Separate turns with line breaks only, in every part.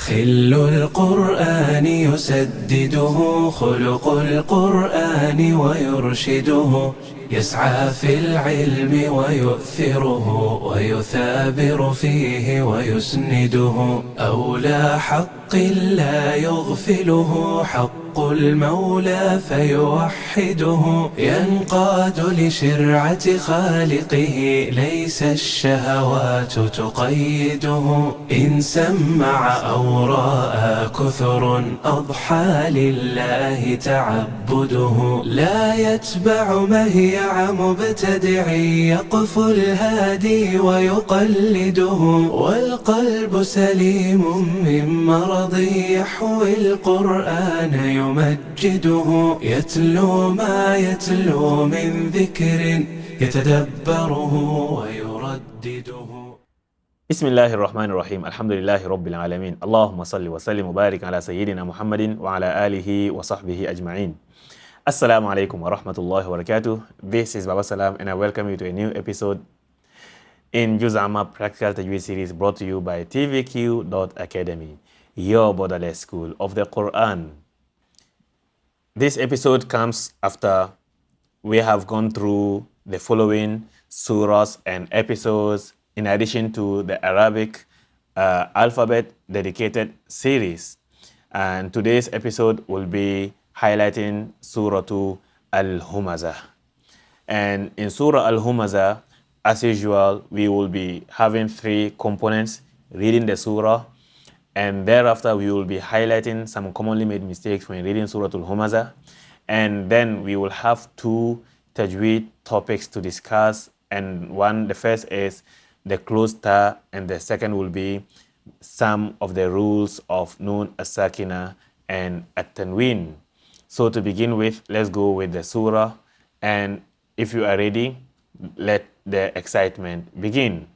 خل القرآن يسدده خلق القرآن ويرشده يسعى في العلم ويؤثره ويثابر فيه ويسنده أولى حق لا يغفله حق المولى فيوحده ينقاد لشرعة خالقه ليس الشهوات تقيده إن سمع أو رأى كثر أضحى لله تعبده لا يتبع مهيع مبتدع يقف الهادي ويقلده والقلب سليم من مرض يحوي القرآن يمجده يتلو ما يتلو من ذكر يتدبره ويردده.
بسم الله الرحمن الرحيم. الحمد لله رب العالمين. اللهم صل وسلم وبارك على سيدنا محمد وعلى آله وصحبه أجمعين. Assalamu alaikum wa rahmatullahi wa barakatuh. This is Baba Salam and I welcome you to a new episode in Juz Amma Practical Tajwid series brought to you by TVQ.Academy, your Borderless school of the Qur'an. This episode comes after we have gone through the following surahs and episodes in addition to the Arabic alphabet dedicated series. And today's episode will be highlighting Surah Al-Humazah. And in Surah Al-Humazah, as usual, we will be having three components: reading the surah, and thereafter we will be highlighting some commonly made mistakes when reading Surah Al-Humazah, and then we will have two Tajwid topics to discuss. And the first is the closed ta, and the second will be some of the rules of Nun as-Sakina and at-Tanween. So to begin with, let's go with the surah, and if you are ready, let the excitement begin.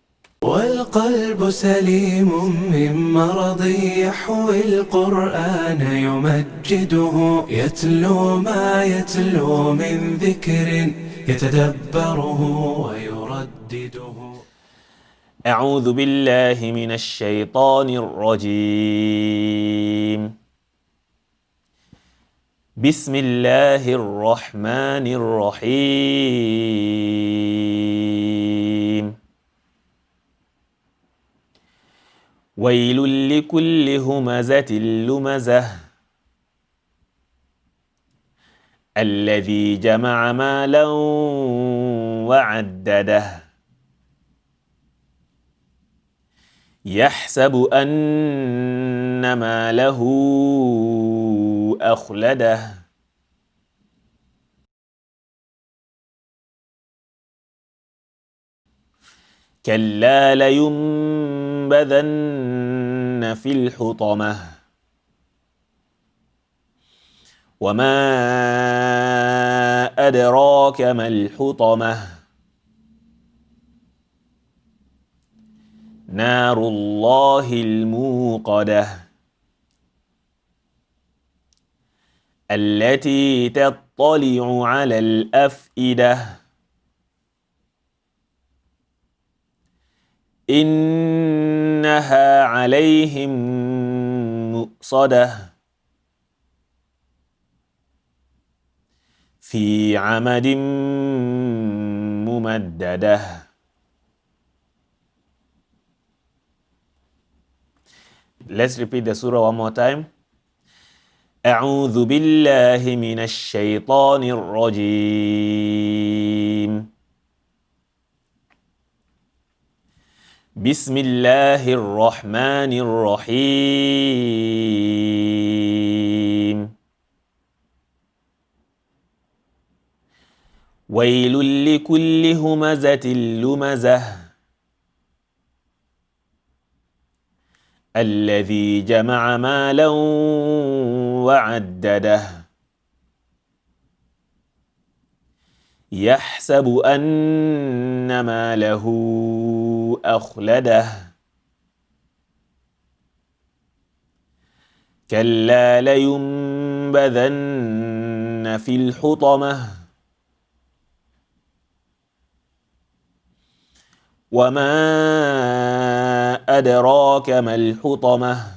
والقلب سليم من مرض يحوي القرآن يمجده يتلو ما يتلو من ذكر يتدبره ويردده.
أعوذ بالله من الشيطان الرجيم. بسم الله الرحمن الرحيم. ويل لكل همزة لمزة الذي جمع مالا وعدده يحسب أن ماله أخلده كلا لينبذن في الحطمة وما أدراك ما الحطمة نار الله الموقدة التي تطلع على الأفئدة إنها عليهم مؤصدة في عمد ممددة. Let's repeat the surah one more time. أعوذ بالله من الشيطان الرجيم. بسم الله الرحمن الرحيم. ويل لكل همزة لمزة الذي جمع مالا وعدده يحسب أن ماله أخلده كلا لينبذن في الحطمة وما أدراك ما الحطمة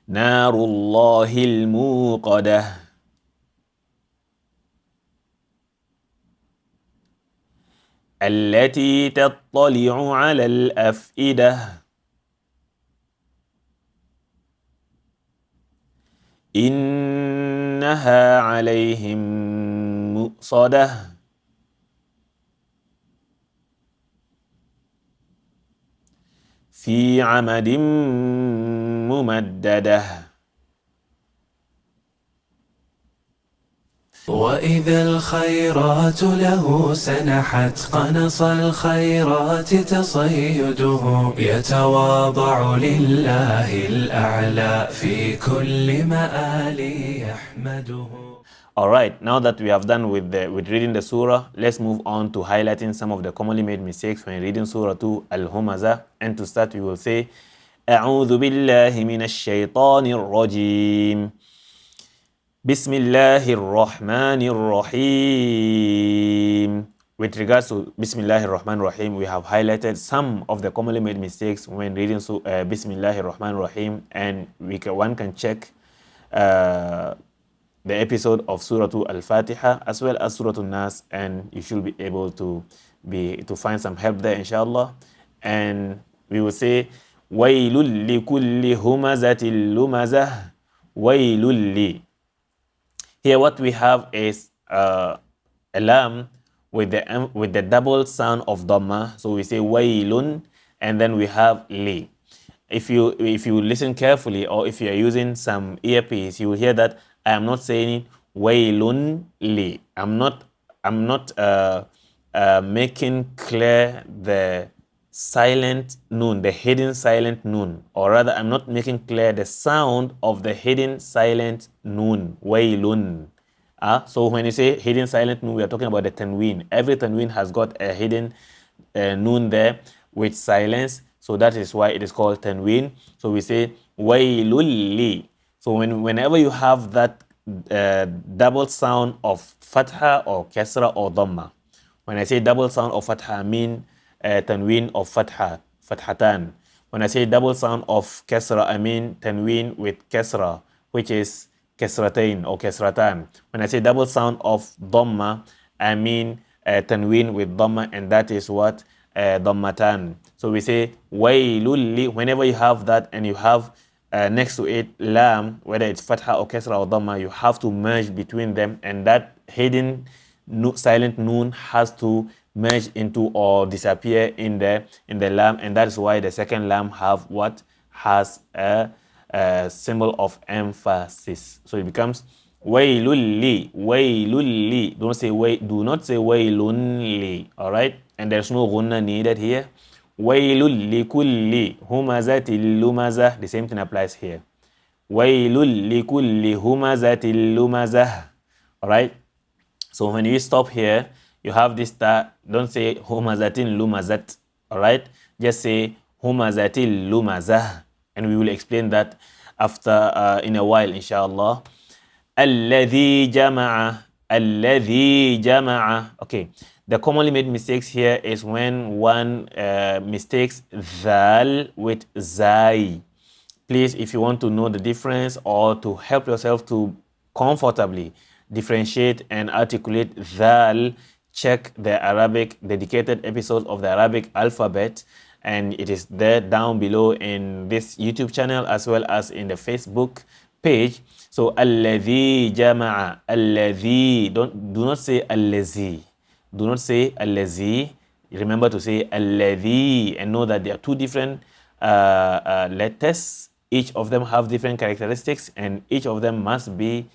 نار الله الموقدة التي تطلع على الأفئدة إنها عليهم مؤصدة في عمد ممددة.
وإذا الخيرات له سنحت قنص الخيرات تصيده يتواضع لله الأعلى في كل مآل يحمده.
Alright, now that we have done with reading the surah, let's move on to highlighting some of the commonly made mistakes when reading Surah Al-Humazah. And to start, we will say, أعوذ بالله من الشيطان الرجيم بسم الله الرحمن الرحيم. With regards to Bismillah ar-Rahman ar-Rahim, we have highlighted some of the commonly made mistakes when reading Bismillah ar-Rahman ar-Rahim, and one can check the episode of Surah Al-Fatiha as well as Surah Al-Nas, and you should be able to find some help there, inshallah. And we will say wailul likulli humazatil lumazah, wailul li. Here what we have is a lam with the double sound of dhamma, so we say wailun, and then we have li. If you listen carefully, or if you are using some earpiece, you will hear that I am not saying wailun li. I'm not making clear the silent noon, the hidden silent noon, or rather I'm not making clear the sound of the hidden silent noon, wailun. So when you say hidden silent noon, we are talking about the tanween. Every tanween has got a hidden noon there with silence, so that is why it is called tanween. So we say wailul li. So whenever you have that double sound of fatha or kasra or dhamma, when I say double sound of fatha, I mean tanween of fatha, fathatan. When I say double sound of kasra, I mean tanween with kasra, which is kasratain or kasratan. When I say double sound of dhamma, I mean tanween with dhamma, and that is what dhammatan. So we say wailul li. Whenever you have that and you have next to it lam, whether it's fatha or kasra or dhamma, you have to merge between them, and that hidden silent noon has to merge into or disappear in the lam, and that is why the second lam has a symbol of emphasis. So it becomes wailul li, wailul li. Do not say wailun li. All right, and there's no gunna needed here. Wailul likulli humazatil lumazah. The same thing applies here. Wailul likulli humazatil lumazah. All right. So when you stop here, you have this ta. Don't say humazatin lumazat. All right. Just say humazatil lumazah, and we will explain that after in a while, inshallah. Alladhi jama'a, alladhi jama'a. Okay. The commonly made mistakes here is when one mistakes dhal with zai. Please, if you want to know the difference or to help yourself to comfortably differentiate and articulate dhal, check the Arabic dedicated episode of the Arabic alphabet, and it is there down below in this YouTube channel as well as in the Facebook page. So alladhi jama'a, alladhi. Do not say allazi. Do not say allazi. Remember to say alladhi, and know that there are two different letters. Each of them have different characteristics, and each of them must be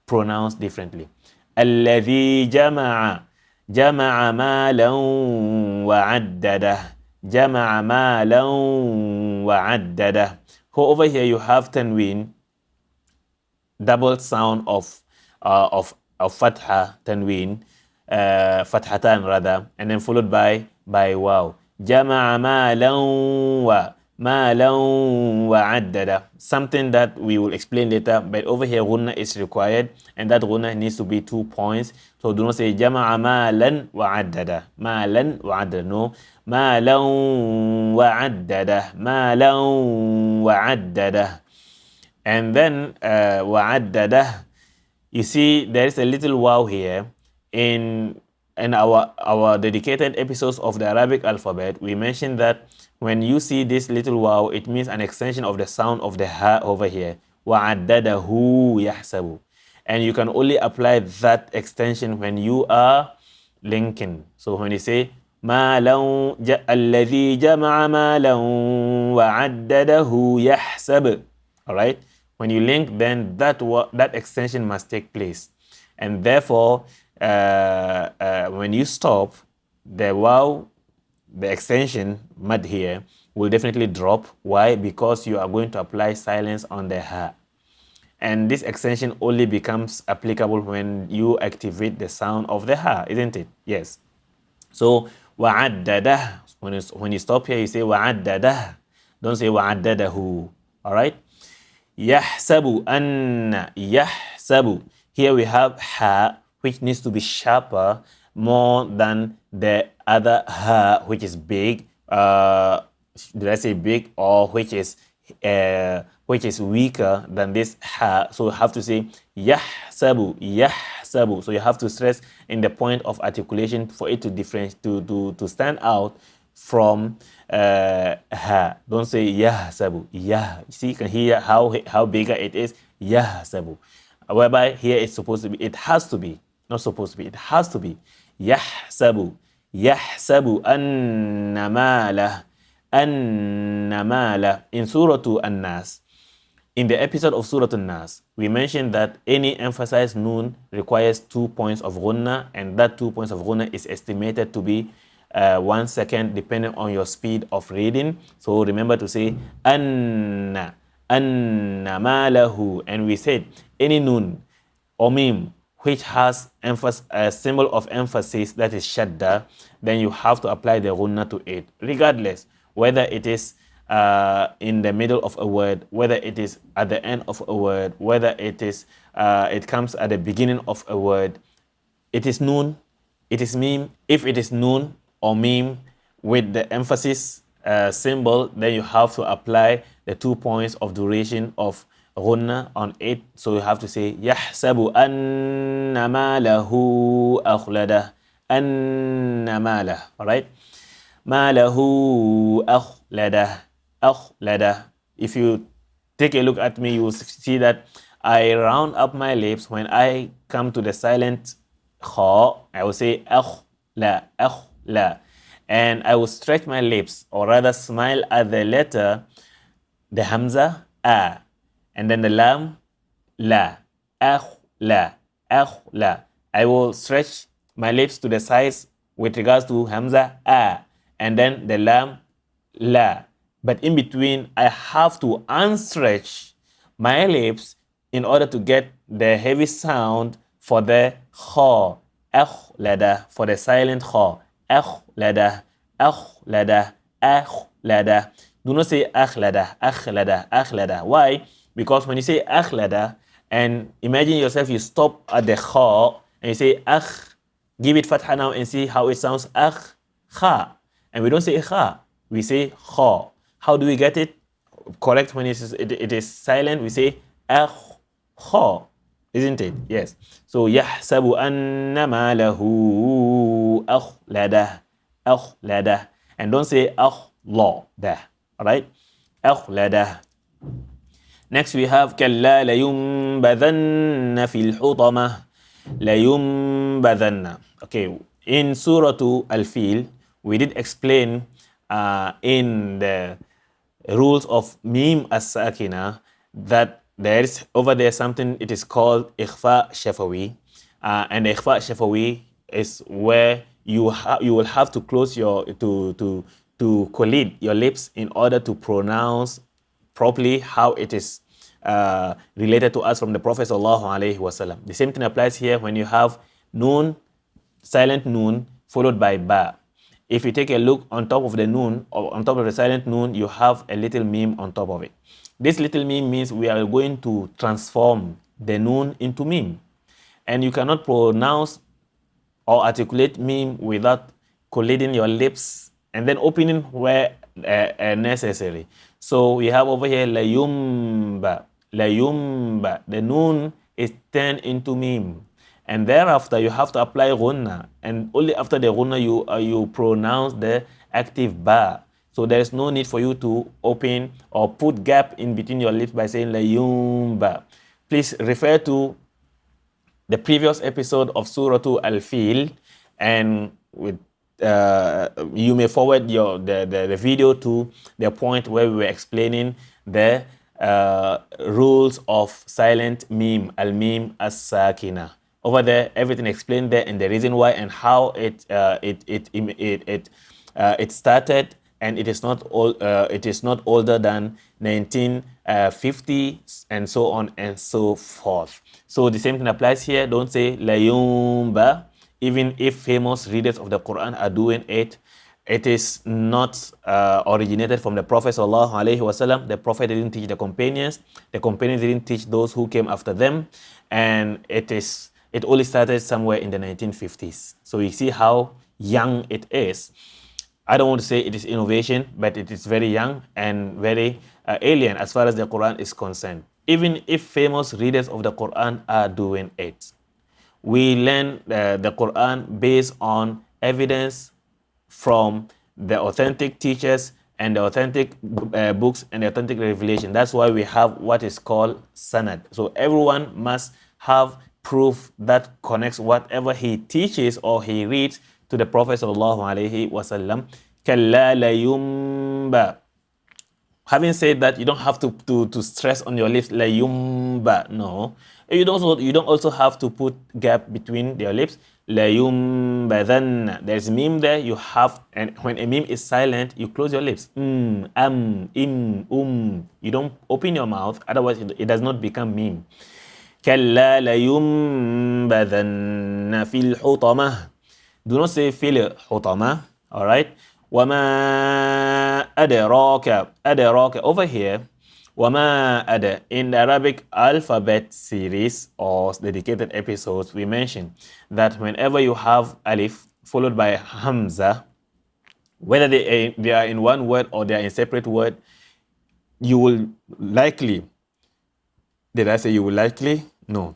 pronounced differently. Alladhi jama'a, jama'a malan wa'addadah, jama'a malan wa'addadah. Over here you have tanween, double sound of fatha, tanween, fathatan rather, and then followed by waw. Jama'a malan wa addada. Something that we will explain later, but over here ghunna is required, and that ghunna needs to be 2 points. So do not say jama'a malan wa addada, malan wa addada. No, malan wa addada, malan wa addada. And then وَعَدَّدَهُ. You see, there is a little wow here. In our dedicated episodes of the Arabic alphabet, we mentioned that when you see this little wow, it means an extension of the sound of the ha over here. وَعَدَّدَهُ يَحْسَبُ. And you can only apply that extension when you are linking. So when you say مَالًا الَّذِي جَمَعَ مَالًا وَعَدَّدَهُ يَحْسَبُ. All right? When you link, then that extension must take place. And therefore, when you stop, the wow, the extension, mad here, will definitely drop. Why? Because you are going to apply silence on the ha. And this extension only becomes applicable when you activate the sound of the ha, isn't it? Yes. So, وَعَدَّدَهُ. When you stop here, you say وَعَدَّدَهُ. Don't say وَعَدَّدَهُ. All right? يَحْسَبُ أَنَّ يَحْسَبُ. Here we have ha, which needs to be sharper more than the other ha, which is big. Did I say big? Or which is weaker than this ha. So you have to say يَحْسَبُ يَحْسَبُ. So you have to stress in the point of articulation for it to differentiate, to stand out from ha. Don't say yahsabu. Yeah. See, you can hear how bigger it is. Yahsabu. Whereby here it's supposed to be, it has to be, not supposed to be, it has to be. Yahsabu. Yahsabu anna malah. Anna malah. In Surah An-Nas, in the episode of Surah An-Nas, we mentioned that any emphasized noon requires 2 points of ghunna, and that 2 points of ghunna is estimated to be 1 second depending on your speed of reading. So remember to say anna malahu. And we said any noon or mim which has a symbol of emphasis, that is shadda, then you have to apply the ghunna to it, regardless whether it is in the middle of a word, whether it is at the end of a word, whether it is it comes at the beginning of a word. It is noon, it is mim. If it is noon or mim with the emphasis symbol, then you have to apply the 2 points of duration of ghunna on it. So you have to say yahsabu anna malahu akhladah. Anna malah. All right? Malahu akhladah. Akhladah. If you take a look at me, you will see that I round up my lips. When I come to the silent kha, I will say akhla, akhla. And I will stretch my lips, or rather smile at the letter, the hamza, a. And then the lam, la, akhla, akhla. I will stretch my lips to the sides with regards to hamza, a. And then the lam, la. But in between, I have to unstretch my lips in order to get the heavy sound for the kha, akhlada, for the silent kha, akhlada, akhlada, akhlada. Do not say akhlada, akhlada, akhlada. Why? Because when you say akhlada, and imagine yourself, you stop at the kha and you say akh, give it fatha now and see how it sounds, akh, kha. And we don't say kha, we say kha. How do we get it correct when it is silent? We say akh, kha, isn't it? Yes. So yahsabu anna malahu akhladah, akhladah. And don't say akhladah. All right? Akhladah. Next we have kalla layumbadhanna fil hutamah. Layumbadhanna. Okay. In Surah Al-Fil, we did explain in the rules of mim as-sakina that there is over there something, it is called ikhfa shafawi, and ikhfa shafawi is where you will have to close your to collide your lips in order to pronounce properly how it is related to us from the Prophet sallallahu alaihi wasallam. The same thing applies here when you have noon, silent noon followed by ba. If you take a look on top of the noon, or on top of the silent noon, you have a little meme on top of it. This little meme means we are going to transform the noon into meme. And you cannot pronounce or articulate meme without colliding your lips and then opening where necessary. So we have over here layumba, layumba. The noon is turned into mim. And thereafter, you have to apply ghunna. And only after the ghunna, you pronounce the active ba. So there is no need for you to open or put gap in between your lips by saying layumba. Please refer to the previous episode of Surah Al-Fil, and you may forward the video to the point where we were explaining the rules of silent meme, al-meme as-sakina. Over there, everything explained there, and the reason why and how it started, and it is not older than 1950 and so on and so forth. So the same thing applies here. Don't say layumba, even if famous readers of the Quran are doing it. It is not originated from the Prophet sallallahu alaihi wasallam. The Prophet didn't teach the companions. The companions didn't teach those who came after them, and it only started somewhere in the 1950s. So you see how young it is. I don't want to say it is innovation, but it is very young and very alien as far as the Quran is concerned. Even if famous readers of the Quran are doing it, we learn the Quran based on evidence from the authentic teachers and the authentic books and the authentic revelation. That's why we have what is called sanad. So everyone must have proof that connects whatever he teaches or he reads to the Prophet sallallahu alaihi wasallam. Kalla layumba. Having said that, you don't have to stress on your lips layumba. No, you don't also have to put gap between your lips. Layumbadanna. There's meme there. You have, and when a meme is silent, you close your lips. You don't open your mouth, otherwise it does not become meme. Kalla layumbadanna fil hutamah. Do not say fil hutamah. All right. Wama adraka. Over here, wama ada. In the Arabic alphabet series or dedicated episodes, we mentioned that whenever you have alif followed by hamza, whether they are in one word or they are in separate word, you will likely, did I say you will likely? No.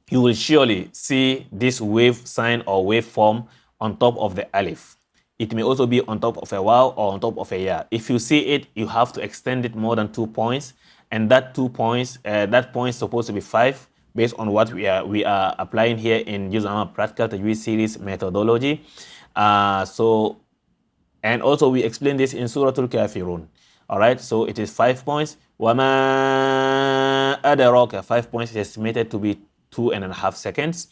You will surely see this wave sign or wave form on top of the alif. It may also be on top of a waw or on top of a ya. If you see it, you have to extend it more than 2 points, and that 2 points, that point is supposed to be 5 based on what we are applying here in Juz Amma Practical Tajwid Series methodology. And also we explain this in Surah Al-Kafirun. All right, so it is 5 points. Wama adraka, 5 points is estimated to be 2.5 seconds.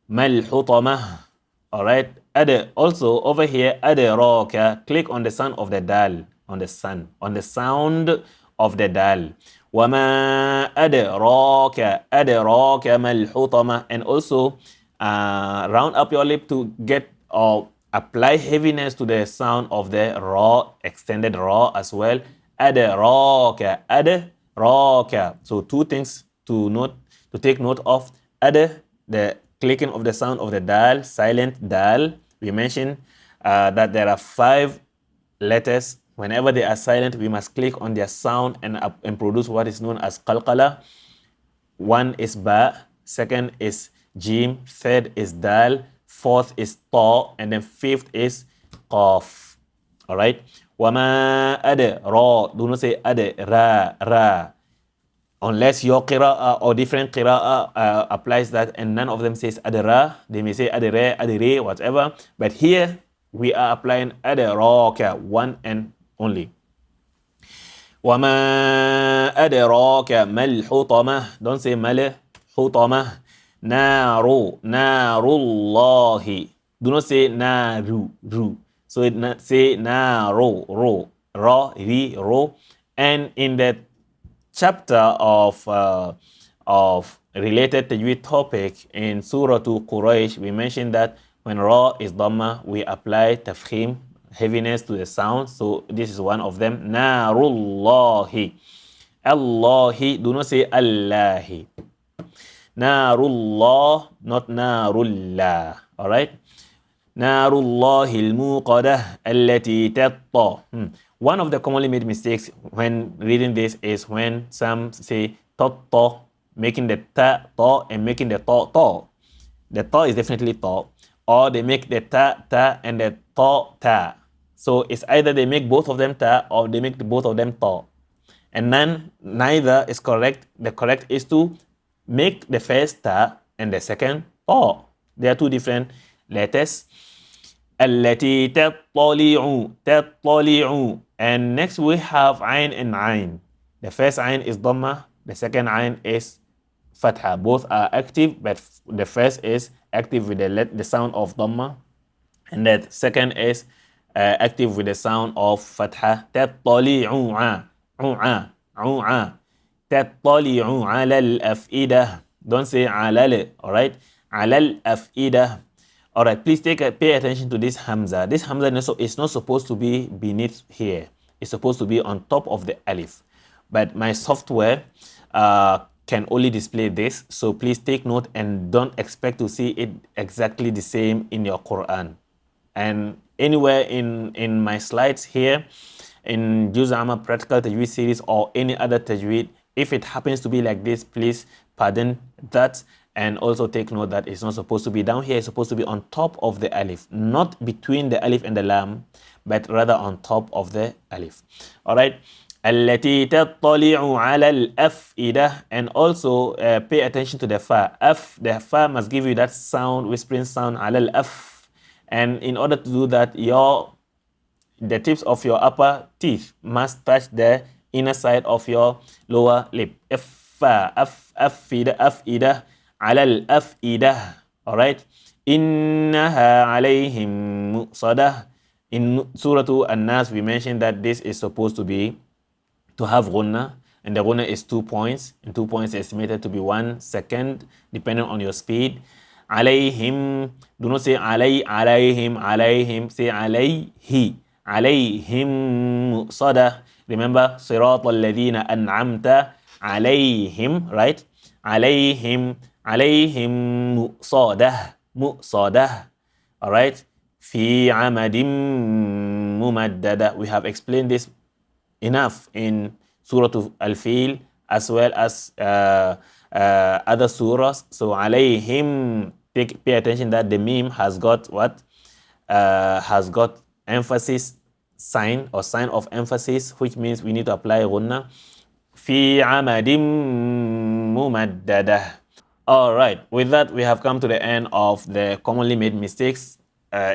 Mal hutamah. All right. Also over here, adraka. Click on the sound of the dal, on the sound of the dal. Wama adraka mal hutama. And also round up your lip to get or apply heaviness to the sound of the ra, extended ra as well. Adraka. So 2 things to take note of. The clicking of the sound of the dal, silent dal. We mentioned that there are 5 letters. Whenever they are silent, we must click on their sound and produce what is known as qalqala. 1 is ba, 2nd is jim, 3rd is dal, 4th is ta, and then 5th is qaf. All right. Wama ra. Do not say ra. Unless your qira'ah or different qira'ah applies that, and none of them says adra, they may say adre, whatever. But here we are applying adraka, 1 and only. Wama adraka mal hutamah. Don't say mal hutamah. Narullahi. Do not say naru. So say naru, ra, ri, ro. And in that chapter of related tajweed topic in Surah Quraysh, we mentioned that when ra is dhamma, we apply tafkhim, heaviness to the sound. So this is one of them. Narullahi. Allahi. Do not say Allahi. Narullah, not narullah. All right. Narullahi al-muqadah allati tatta. One of the commonly made mistakes when reading this is when some say ta, making the ta, and making the ta. The ta is definitely ta. Or they make the ta, and the ta. So it's either they make both of them ta, or they make both of them ta. And then neither is correct. The correct is to make the first ta and the second ta. They are two different letters. التي تطلع. And next we have ayn and ayn. The first ayn is dhamma, the second ayn is fatha. Both are active, but the first is active with the sound of dhamma, and the second is active with the sound of fatha. تطلع. تطلع على الأفئدة. Don't say على, alright? على الأفئدة. Alright, please pay attention to this hamza. This hamza is not supposed to be beneath here. It's supposed to be on top of the alif. But my software can only display this. So please take note and don't expect to see it exactly the same in your Qur'an. And anywhere in my slides here, in Juz Amma Practical Tajweed series or any other Tajweed, if it happens to be like this, please pardon that. And also take note that it's not supposed to be down here. It's supposed to be on top of the alif, not between the alif and the lam, but rather on top of the alif. All right. التي تطلع على الأفئدة. And also pay attention to the fa. The fa must give you that sound, whispering sound, على الأف. And in order to do that, the tips of your upper teeth must touch the inner side of your lower lip. أفئدة على الأفئدة. Alright. إنها عليهم مؤصدة. In Surah An-Nas, we mentioned that this is supposed to have ghunna, and the ghunna is 2 points, and 2 points is estimated to be 1 second, depending on your speed. عليهم. Do not say عليهم. Say عليه. عليهم مؤصدة. Remember, صراط الذين أنعمت عليهم, right? عليهم مؤصدة. All right. في عمد ممددة. We have explained this enough in Surah Al-Fil as well as other surahs. So عليهم, pay attention that the meme has got what? Has got emphasis sign or sign of emphasis, which means we need to apply ghunna. في عمد ممددة. All right, with that we have come to the end of the commonly made mistakes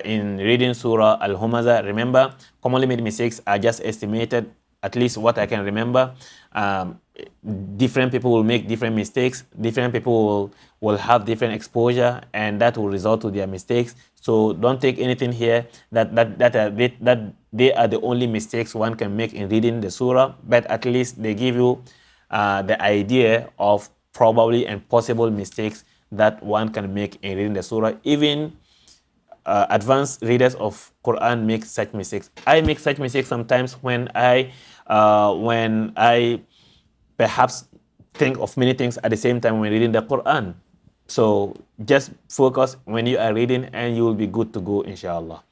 in reading Surah Al-Humazah. Remember, commonly made mistakes are just estimated, at least what I can remember. Different people will make different mistakes. Different people will have different exposure, and that will result to their mistakes. So don't take anything here that they are the only mistakes one can make in reading the surah, but at least they give you the idea of probably and possible mistakes that one can make in reading the surah. Even advanced readers of Quran make such mistakes. I make such mistakes sometimes when I perhaps think of many things at the same time when reading the Quran. So just focus when you are reading and you will be good to go, inshallah.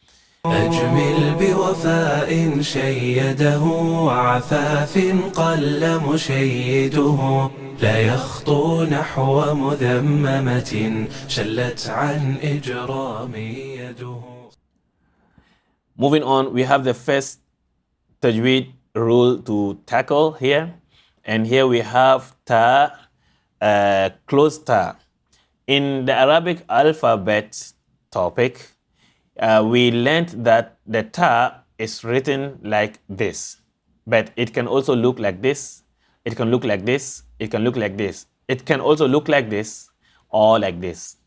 أجمل بوفاء شيده وعفاف قل مشيده لا يخطو نحو مذممة شلت عن إجرام يده.
Moving on, we have the first tajweed rule to tackle here. And here we have ta, closed ta. In the Arabic alphabet topic, we learned that the ta is written like this, but it can also look like this, it can look like this, it can look like this, it can also look like this or like this.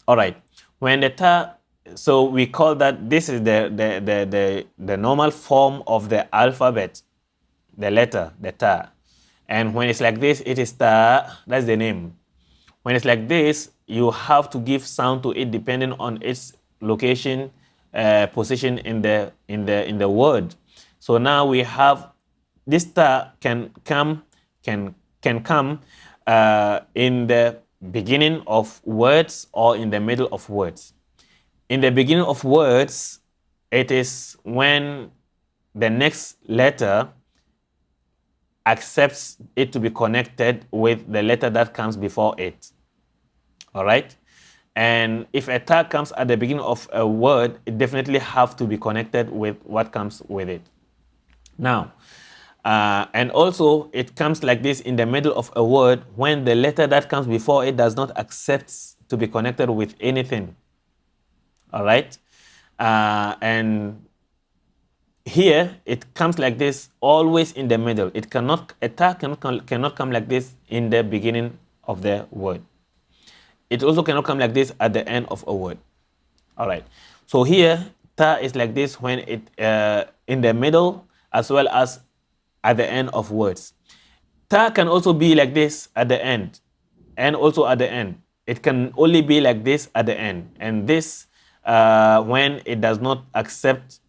All right, when the ta, so we call that this is the normal form of the alphabet, the letter, the ta. And when it's like this, it is ta, that's the name. When it's like this, you have to give sound to it depending on its location, position in the word. So now we have this ta can come in the beginning of words or in the middle of words. In the beginning of words, it is when the next letter accepts it to be connected with the letter that comes before it. All right? And if a ta comes at the beginning of a word, it definitely have to be connected with what comes with it. Now, and also it comes like this in the middle of a word when the letter that comes before it does not accept to be connected with anything. All right? And here it comes like this, always in the middle. A ta cannot come like this in the beginning of the word. It also cannot come like this at the end of a word. All right. So here, ta is like this when it in the middle as well as at the end of words. Ta can also be like this at the end and also at the end. It can only be like this at the end. And this when it does not accept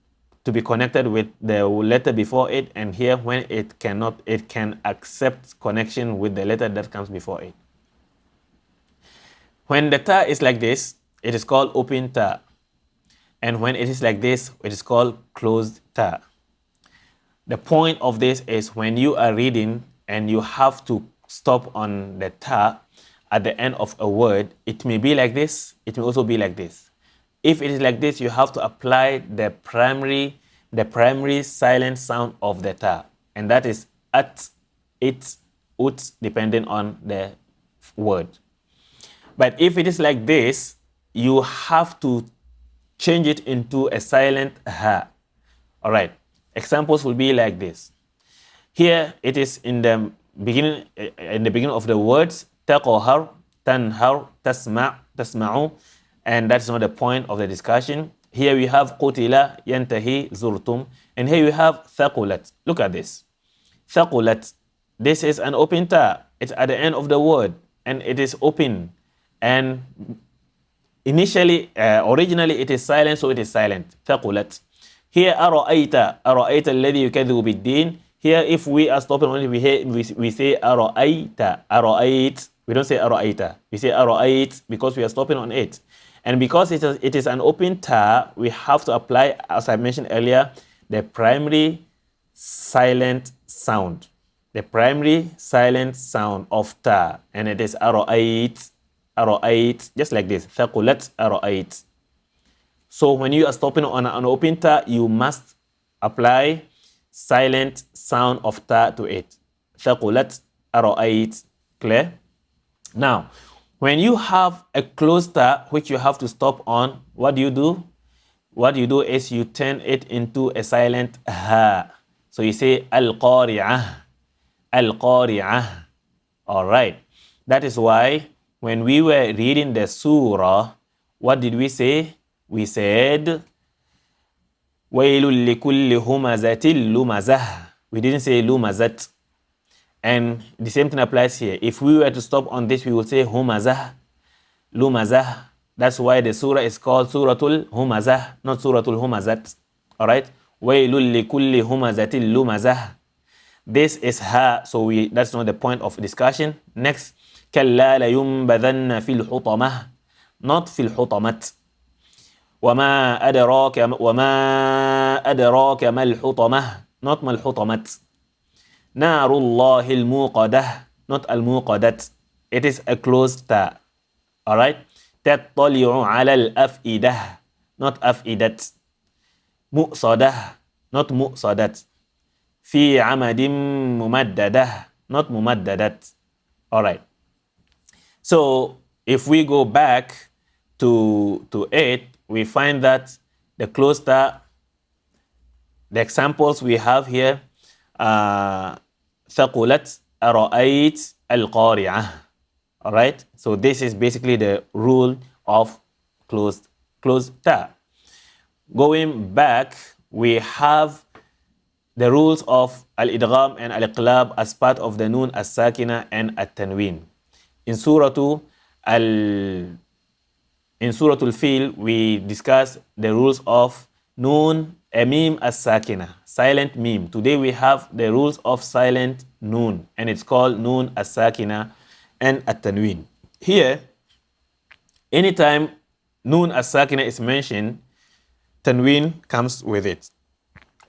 to be connected with the letter before it, and here when it can accept connection with the letter that comes before it. When the ta is like this, it is called open ta. And when it is like this, it is called closed ta. The point of this is when you are reading and you have to stop on the ta at the end of a word, it may be like this, it may also be like this. If it is like this, you have to apply the primary silent sound of the ta. And that is at, it, ut, depending on the word. But if it is like this, you have to change it into a silent ha. All right. Examples will be like this. Here it is in the beginning of the words taqahar, tanhar, tasma'u, and that's not the point of the discussion. Here we have qutila, yantahi, zurtum, and here we have thaqulat. Look at this. Thaqulat. This is an open ta. It's at the end of the word and it is open. And originally it is silent, so it is silent. Thaqulat. Here, ara'ayta alladhi yukadhibu bid-din. Here, if we are stopping only, we say ara'ayta, ara'ayt. We don't say ara'ayta. We say ara'ayt because we are stopping on it. And because it is an open ta, we have to apply, as I mentioned earlier, the primary silent sound. The primary silent sound of ta. And it is ara'ayt. Ara'ayt, just like this. Thaqulat ara'ayt. So when you are stopping on an open ta, you must apply silent sound of ta to it. Thaqulat ara'ayt. Clear? Now, when you have a closed ta which you have to stop on, what do you do? What you do is you turn it into a silent ha. So you say al-Qari'ah. Al-Qari'ah. All right. That is why when we were reading the surah, what did we say? We said, وَيْلٌ لِكُلِّ هُمَزَةٍ لُمَزَةٍ. We didn't say lumazat. And the same thing applies here. If we were to stop on this, we would say humazah, lumazah. That's why the surah is called Surah Al-Humazah, not Surah Al-Humazat. All right? وَيْلٌ لِكُلِّ هُمَزَةٍ لُمَزَةٍ. This is ha, so that's not the point of discussion. Next, كَلَّا لَيُنْبَذَنَّ فِي الْحُطَمَةِ, not فِي الْحُطَمَةِ. وَمَا أَدْرَاكَ مَا الْحُطَمَةِ, not مَا الْحُطَمَةِ. نَارُ اللَّهِ الْمُوقَدَةِ, not al-muqadat. It is a closed ta. All right? تَطَّلِعُ عَلَى الْأَفْئِدَةِ, not أَفْئِدَةِ. مُؤْصَدَةِ, not مُؤْصَدَةِ. فِي عَمَدٍ مُمَدَّدَةِ, not مُمَدَّدَةِ. All right. So if we go back to it, we find that the closed ta, the examples we have here, ثقلت أرأيت القارعة. All right. So this is basically the rule of closed ta. Going back, we have the rules of al-Idgham and al-Iqlab as part of the Noon as-Sakina and at-Tanween. In Surah Al-Fil, we discuss the rules of Noon, a meme as-Sakina, silent meme. Today we have the rules of silent Noon, and it's called Noon as-Sakina and at-Tanween. Here, anytime Noon as-Sakina is mentioned, Tanween comes with it.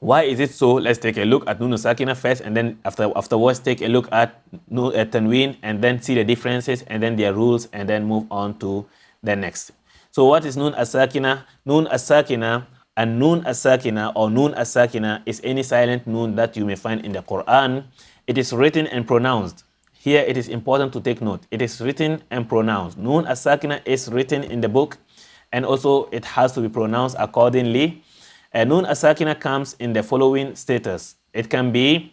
Why is it so? Let's take a look at Nun Sakina first, and then afterwards take a look at Tanween, and then see the differences and then their rules, and then move on to the next. So what is Nun As-Sakina? Nun As-Sakina and Nun As-Sakina or Nun As-Sakina is any silent Nun that you may find in the Quran. It is written and pronounced. Here it is important to take note. It is written and pronounced. Nun As-Sakina is written in the book, and also it has to be pronounced accordingly. Nun As-Sakina comes in the following status. It can be,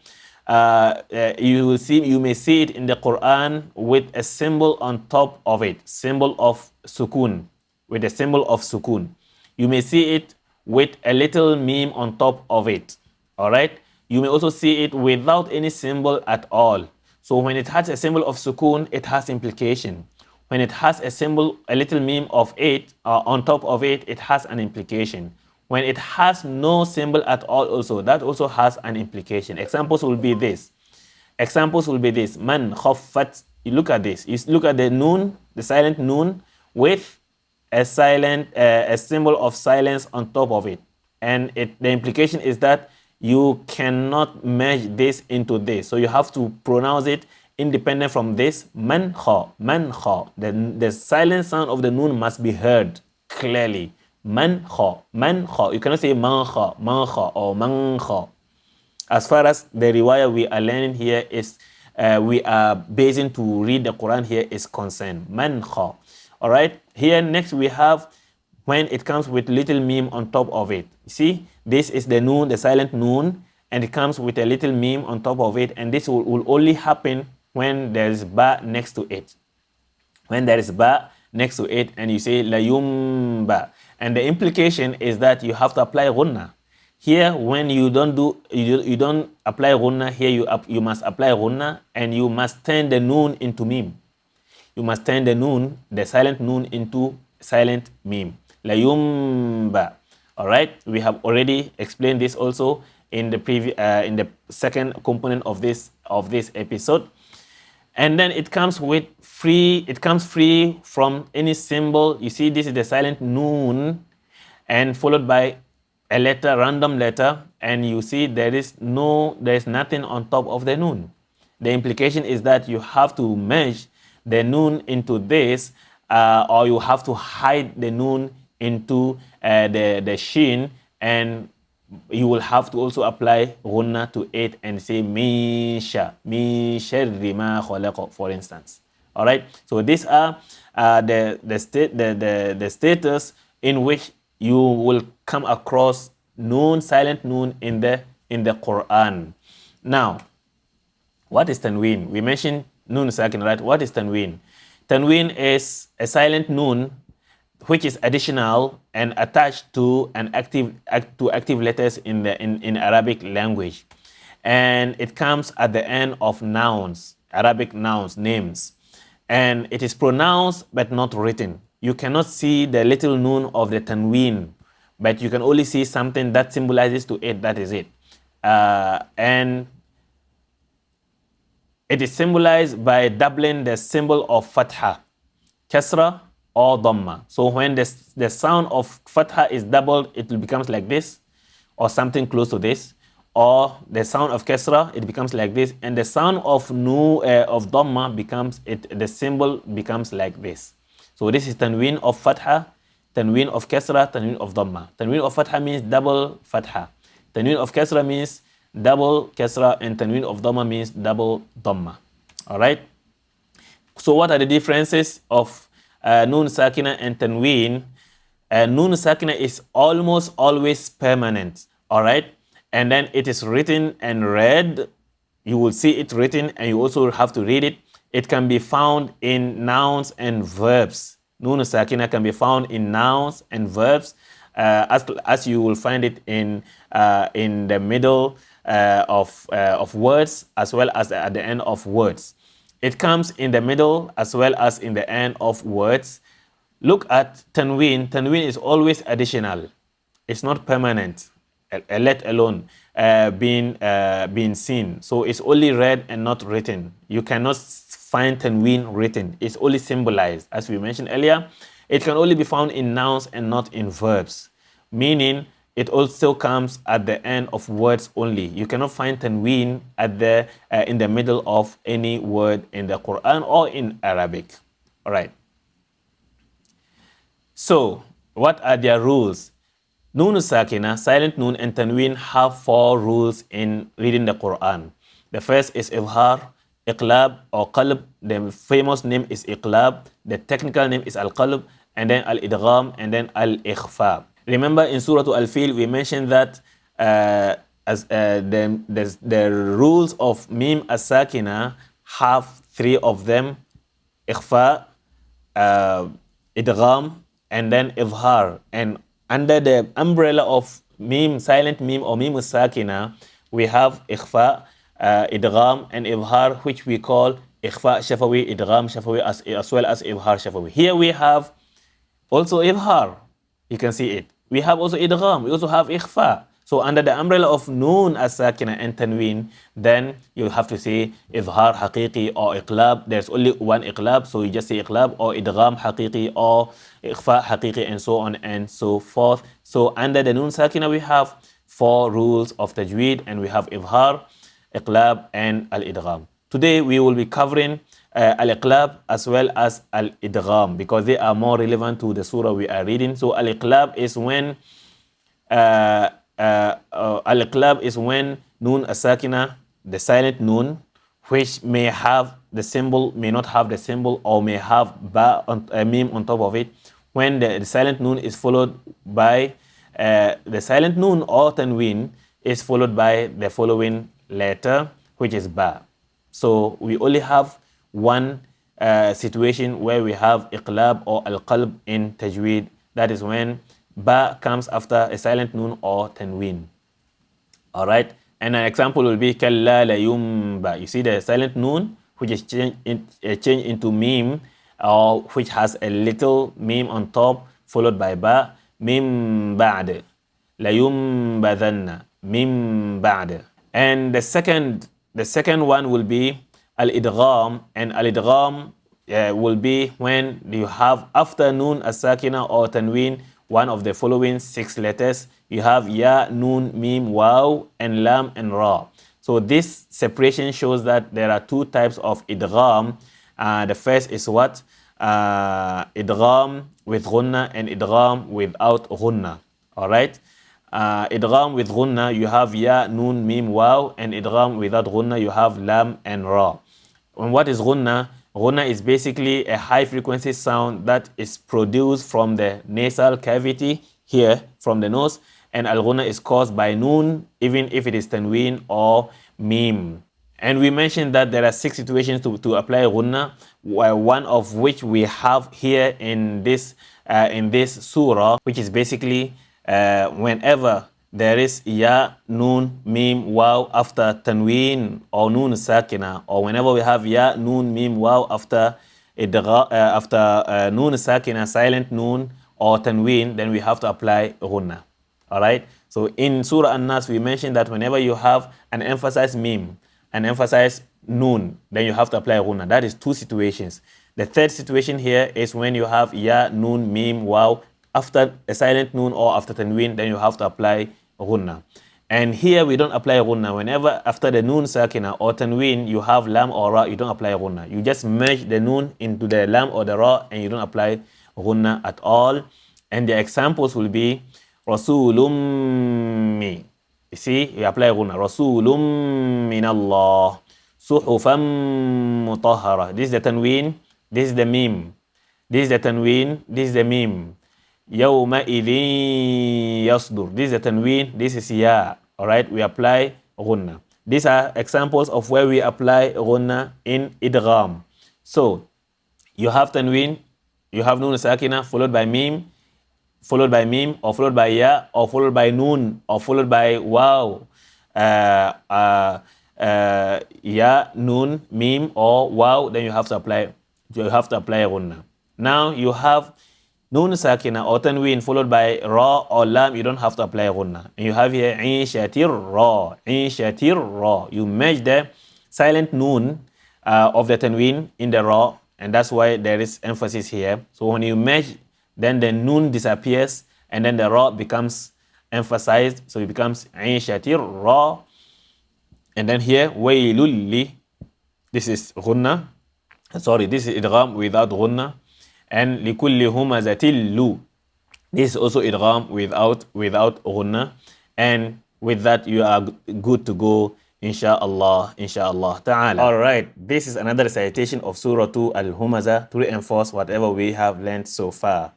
you may see it in the Quran with a symbol on top of it, symbol of sukun, with a symbol of sukun. You may see it with a little meme on top of it. All right. You may also see it without any symbol at all. So when it has a symbol of sukun, it has implication. When it has a symbol, a little meme of it on top of it, it has an implication. When it has no symbol at all also, that also has an implication. Examples will be this. Man khaffat. You look at this. You look at the noon, the silent noon, with a symbol of silence on top of it. And the implication is that you cannot merge this into this. So you have to pronounce it independent from this. Man kha. The silent sound of the noon must be heard clearly. Man kha. You cannot say man kha or man kha. As far as the riwayah we are learning here is, we are basing to read the Quran here is concerned. Man kha. All right. Here next we have when it comes with little meme on top of it. You see, this is the noon, the silent noon, and it comes with a little meme on top of it, and this will only happen when there is ba next to it. When there is ba next to it, and you say la yumba. And the implication is that you have to apply ghunna. Here, when you don't apply ghunna, here you must apply ghunna, and you must turn the noon into meme. You must turn the noon, the silent noon, into silent meme. La yumba. All right. We have already explained this also in the second component of this episode. And then it comes free from any symbol. You see, this is the silent noon, and followed by a letter, random letter, and you see there is nothing on top of the noon. The implication is that you have to merge the noon into this, or you have to hide the noon into the shin, and you will have to also apply ghunna to it and say min sharri ma khalaqa, for instance. All right. So these are the status in which you will come across noon, silent noon in the Quran. Now, what is tanween? We mentioned noon sakin, right? What is tanween? Tanween is a silent noon which is additional and attached to active letters in Arabic language, and it comes at the end of nouns, Arabic nouns, names, and it is pronounced but not written. You cannot see the little noon of the tanween, but you can only see something that symbolizes to it. That is it, and it is symbolized by doubling the symbol of fatha, kasra, or dhamma. So when the sound of fatha is doubled, it becomes like this, or something close to this, or the sound of kasra, it becomes like this, and the sound of dhamma the symbol becomes like this. So this is tanween of fatha, tanween of kasra, tanween of dhamma. Tanween of fatha means double fatha. Tanween of kasra means double kasra, and tanween of dhamma means double dhamma. All right. So what are the differences of Nun Sakina and Tanween? Nun Sakina is almost always permanent, all right? And then it is written and read. You will see it written, and you also have to read it. It can be found in nouns and verbs. Nun Sakina can be found in nouns and verbs, as you will find it in the middle of words, as well as at the end of words. It comes in the middle as well as in the end of words. Look at tanween. Tanween is always additional. It's not permanent, let alone being seen. So it's only read and not written. You cannot find tanween written. It's only symbolized. As we mentioned earlier, it can only be found in nouns and not in verbs. Meaning, it also comes at the end of words only. You cannot find tanween at in the middle of any word in the Quran or in Arabic. All right. So, what are their rules? Noon sakina, silent noon, and tanween have 4 rules in reading the Quran. The first is Izhar, Iqlab or Qalb. The famous name is Iqlab. The technical name is Al-Qalb, and then Al-Idgham, and then Al-Ikhfa. Remember in Surah Al-Fil, we mentioned that the rules of Mim as-Sakina have 3 of them: Ikhfa, Idgham, and then Izhar. And under the umbrella of Mim, silent Mim or Mim as-Sakina, we have Ikhfa, Idgham, and Izhar, which we call Ikhfa Shafawi, Idgham Shafawi, as well as Izhar Shafawi. Here we have also Izhar. You can see it. We have also Idgham. We also have Ikhfa. So under the umbrella of Noon as-Sakina and Tanween, then you have to say Izhar Haqiqi or Iqlab. There's only one Iqlab, so you just say Iqlab, or Idgham Haqiqi or Ikhfa Haqiqi, and so on and so forth. So under the Noon Sakina, we have 4 rules of Tajweed, and we have Izhar, Iqlab, and Al-Idgham. Today we will be covering Al-Iqlab as well as Al-Idgham because they are more relevant to the surah we are reading. So Al-Iqlab is when Al-Iqlab is when Noon as-Sakina, the silent Noon, which may have the symbol, may not have the symbol, or may have Mim on top of it. When the silent Noon is followed by the silent Noon or Tanween is followed by the following letter, which is Ba. So we only have one situation where we have Iqlab or Al-Qalb in Tajweed. That is when Ba comes after a silent Noon or Tanween. All right. And an example will be Kalla la yumba. You see the silent Noon, which is changed into Mim, or which has a little Mim on top, followed by Ba. Mim ba'd. La yumbadhanna. Mim ba'd. And the second one will be Al-Idgham, and Al-Idgham will be when you have after Noon as-Sakina or Tanween one of the following 6 letters. You have Ya, Noon, Mim, Waw, and Lam, and Ra. So this separation shows that there are 2 types of Idgham. The first is what? Idgham with Ghunna and Idgham without Ghunna. Alright? Idgham with Ghunna, you have Ya, Noon, Mim, Waw, and Idgham without Ghunna, you have Lam and Ra. And what is Ghunna? Ghunna is basically a high frequency sound that is produced from the nasal cavity here from the nose, and Al-Ghunna is caused by Noon, even if it is Tanween or Mim. And we mentioned that there are 6 situations to apply Ghunna, one of which we have here in this surah, which is basically whenever there is Ya, Noon, Mim, Waw after Tanween or Noon Sakina, or whenever we have Ya, Noon, Mim, Waw after Noon Sakina, silent Noon or Tanween, then we have to apply Ghunna. Alright? So in Surah An-Nas, we mentioned that whenever you have an emphasized Mim, an emphasized Noon, then you have to apply Ghunna. That is 2 situations. The third situation here is when you have Ya, Noon, Mim, Waw after a silent Noon or after Tanween, then you have to apply Ghunna. And here we don't apply Ghunna. Whenever after the Noon Sakina or Tanween you have Lam or Ra, you don't apply Ghunna. You just merge the Noon into the Lam or the Ra, and you don't apply Ghunna at all. And the examples will be Rasulum mi. You see, you apply Ghunna. Rasulum min Allah. Suhufam mutahhara. This is the Tanween. This is the Mim. This is the Tanween. This is the Mim. Yawma idhin yasdur. This is the Tanween. This is Ya. Alright, we apply Ghunna. These are examples of where we apply Ghunna in Idgham. So, you have Tanween, you have Noon Sakina, followed by Mim, or followed by Ya, or followed by Noon, or followed by Waw. Ya, Noon, Mim, or Waw, then you have to apply Ghunna. Now you have Noon Sakina or Tanween followed by Ra or Lam, you don't have to apply Ghunna. And you have here Inshatir Ra. You merge the silent Noon of the Tanween in the Ra, and that's why there is emphasis here. So when you merge, then the Noon disappears, and then the Ra becomes emphasized, so it becomes عيشة ra. And then here wailul li, this is ghunna. Sorry, this is idgham without ghunna. And likulli humazatil lu, this is also idgham without ghunna. And with that you are good to go, inshallah ta'ala. All right, this is another recitation of Surah Al-Humazah to reinforce whatever we have learned so far.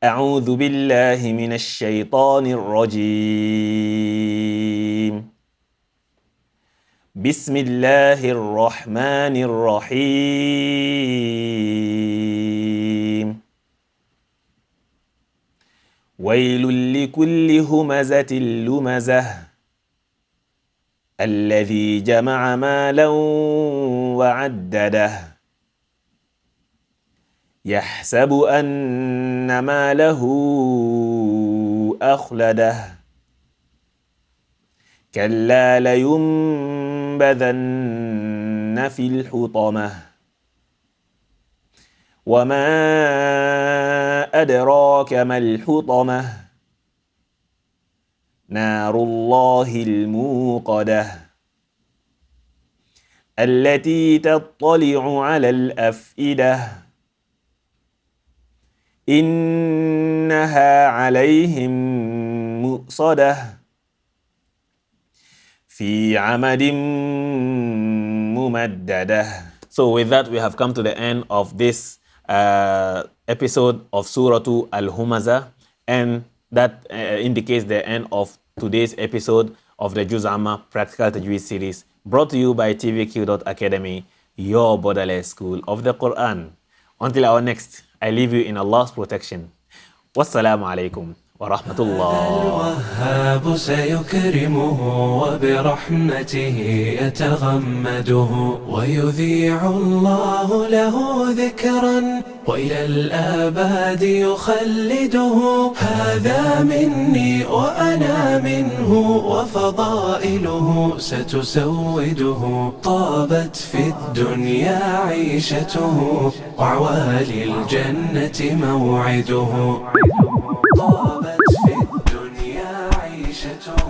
أعوذ بالله من الشيطان الرجيم. بسم الله الرحمن الرحيم. ويل لكل همزة لمزة الذي جمع مالا وعدده يحسب أن ماله أخلده كلا لينبذن في الحطمة وما أدراك ما الحطمة نار الله الموقدة التي تطلع على الأفئدة إنها عليهم مؤصدة في عمد ممددة. So with that we have come to the end of this episode of Surah Al-Humazah, and that indicates the end of today's episode of the Juz Amma Practical Tajwid series, brought to you by TVQ.Academy, your borderless school of the Qur'an. Until our next, I leave you in Allah's protection. Wassalamu alaikum wa rahmatullah.
الوهاب سيكرمه وبرحمته يتغمده ويذيع الله له ذكرا وإلى الآباد يخلده. هذا مني وأنا منه وفضائله ستسوده. طابت في الدنيا عيشته وعوالي الجنة موعده. طابت في الدنيا عيشته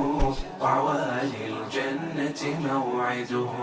وعوالي الجنة موعده.